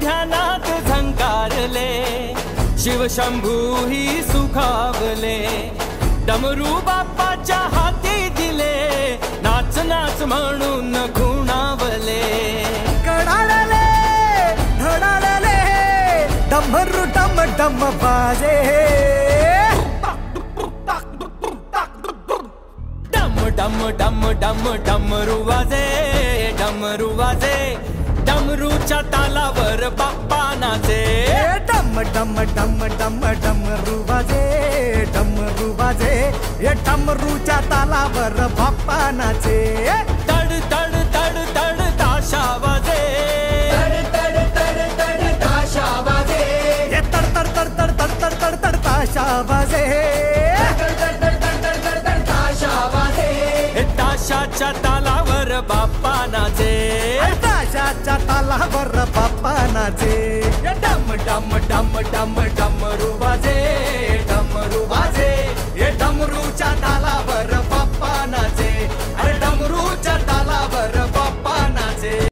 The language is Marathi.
ध्यानात झंकारले, शिवशंभू ही सुखावले, डमरू बाप्पाच्या हाती दिले, नाच नाच म्हणून खुणावले. कडाळले धडाळले डमरू डम डम बाजे, डम डम डम डम डमरू वाजे, डमरू वाजे, डमरूच्या तालावर बाप्पा नाचे. डम डम डम डम डमरू वाजे, डमरू वाजे, ये डमरूच्या तालावर बाप्पा नाचे. तड तड तड तड ताशा वाजे, तड तड तड तड ताशा वाजे, ये तड तड तड तड तड तड तड तड ताशा वाजे, तड तड तड तड तड तड ताशा वाजे. ताशाच्या तालावर बाप्पा नाचे, ताशाच्या तालावर बाप्पा नाचे. डम डम डम डम डमरू वाजे.